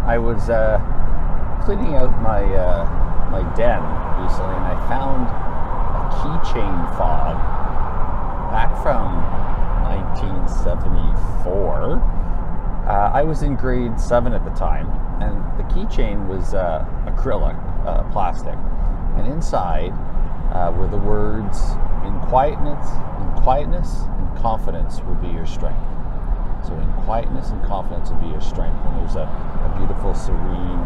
I was cleaning out my den recently, and I found a keychain fob back from 1974. I was in grade 7 at the time, and the keychain was acrylic, plastic, and inside were the words, in quietness, and confidence will be your strength. So in quietness and confidence will be your strength. And there's a beautiful, serene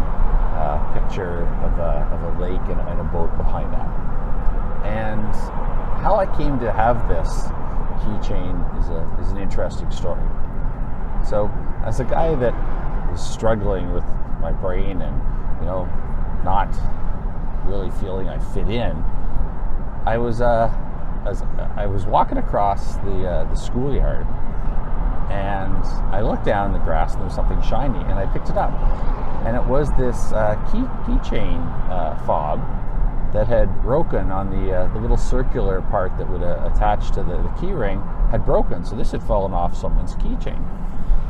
picture of a lake and a boat behind that. And how I came to have this keychain is an interesting story. So as a guy that was struggling with my brain and not really feeling I fit in, I was walking across the schoolyard, and I looked down in the grass and there was something shiny, and I picked it up, and it was this keychain fob that had broken on the little circular part that would attach to the key ring had broken. So this had fallen off someone's keychain,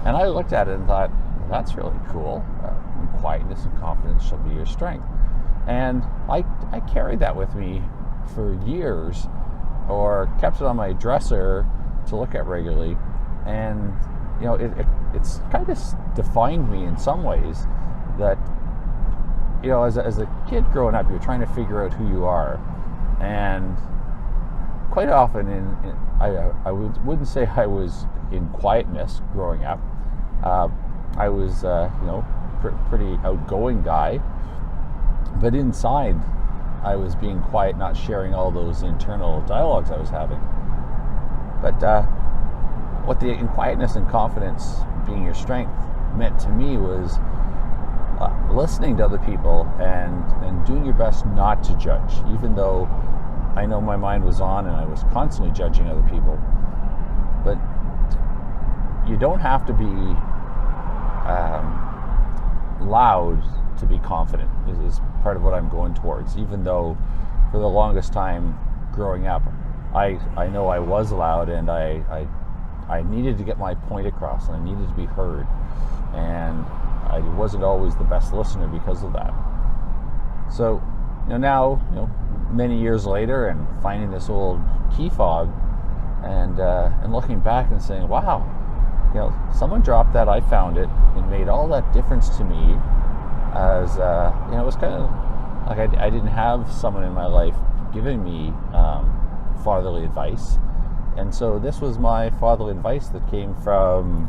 and I looked at it and thought, well, that's really cool. Quietness and confidence shall be your strength. And I carried that with me for years, or kept it on my dresser to look at regularly. And it's kind of defined me in some ways. That as a kid growing up, you're trying to figure out who you are, and quite often I wouldn't say I was in quietness growing up. I was pretty outgoing guy, but inside I was being quiet, not sharing all those internal dialogues I was having. But what the in quietness and confidence being your strength meant to me was listening to other people and doing your best not to judge, even though I know my mind was on and I was constantly judging other people. But you don't have to be loud to be confident, is part of what I'm going towards. Even though for the longest time growing up, I know I was loud, and I needed to get my point across, and I needed to be heard, and I wasn't always the best listener because of that. So now many years later, and finding this old key fob and looking back and saying, wow, someone dropped that, I found it, and made all that difference to me. As it was kind of like I didn't have someone in my life giving me fatherly advice, and so this was my fatherly advice that came from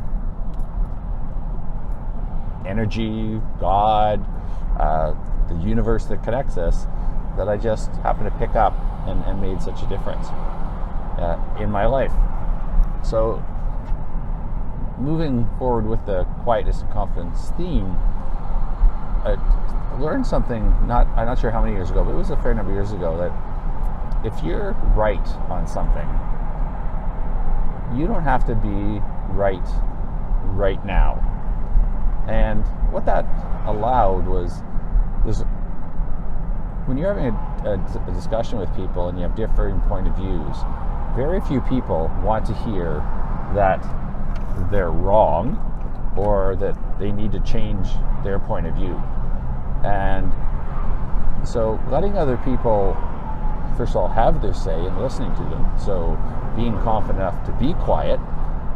energy, God, the universe that connects us, that I just happened to pick up and made such a difference in my life. So moving forward with the quietness and confidence theme, I learned something, I'm not sure how many years ago, but it was a fair number of years ago, that if you're right on something, you don't have to be right now. And what that allowed was when you're having a discussion with people and you have differing point of views, very few people want to hear that they're wrong or that they need to change their point of view. And so letting other people, first of all, have their say and listening to them. So being confident enough to be quiet,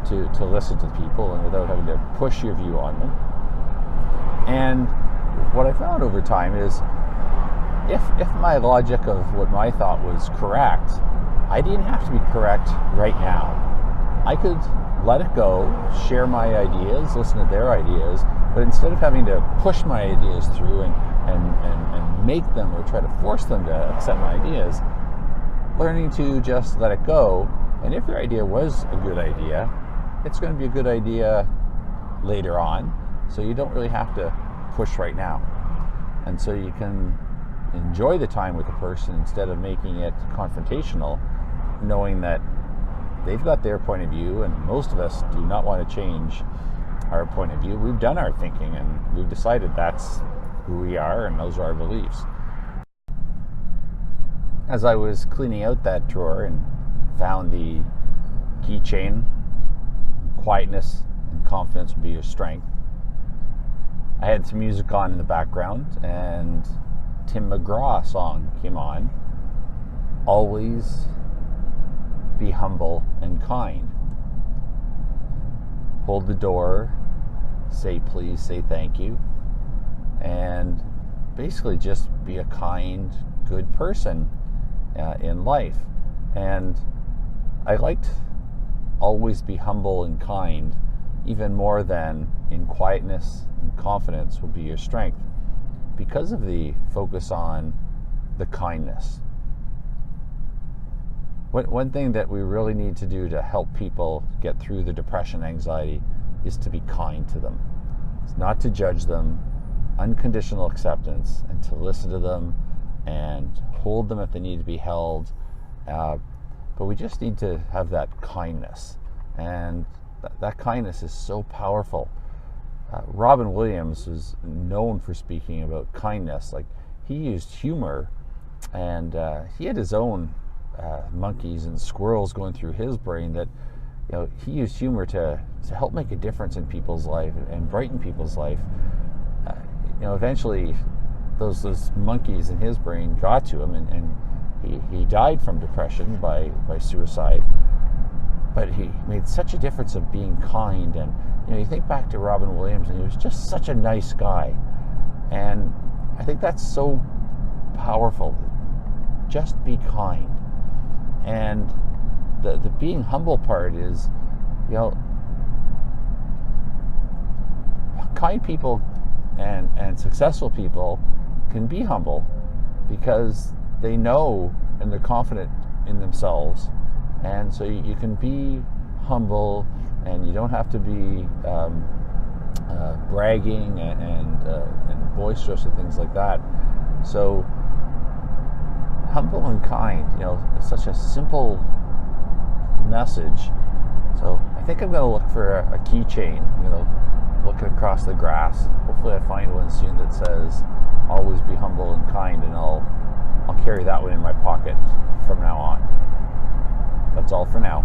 to listen to people and without having to push your view on them. And what I found over time is if my logic of what my thought was correct, I didn't have to be correct right now. I could let it go, share my ideas, listen to their ideas, but instead of having to push my ideas through and make them or try to force them to accept my ideas, learning to just let it go. And if your idea was a good idea, it's going to be a good idea later on, so you don't really have to push right now. And so you can enjoy the time with the person instead of making it confrontational, knowing that they've got their point of view, and most of us do not want to change our point of view. We've done our thinking, and we've decided that's who we are, and those are our beliefs. As I was cleaning out that drawer and found the keychain, quietness and confidence will be your strength, I had some music on in the background, and Tim McGraw song came on. Always be humble and kind. Hold the door, say please, say thank you, and basically just be a kind, good person in life. And I liked always be humble and kind even more than in quietness and confidence will be your strength, because of the focus on the kindness. One thing that we really need to do to help people get through the depression, anxiety, is to be kind to them. It's not to judge them, unconditional acceptance, and to listen to them and hold them if they need to be held. But we just need to have that kindness. And that kindness is so powerful. Robin Williams was known for speaking about kindness. Like, he used humor, and he had his own monkeys and squirrels going through his brain that, he used humor to help make a difference in people's life and brighten people's life. Eventually those monkeys in his brain got to him, and he died from depression by suicide. But he made such a difference of being kind. And you think back to Robin Williams, and he was just such a nice guy. And I think that's so powerful. Just be kind. And the being humble part is, kind people and successful people can be humble because they know and they're confident in themselves. And so you can be humble, and you don't have to be bragging and boisterous and things like that. So humble and kind, it's such a simple message. So I think I'm going to look for a keychain. I'm going to look across the grass. Hopefully I find one soon that says always be humble and kind, and I'll carry that one in my pocket from now on. That's all for now.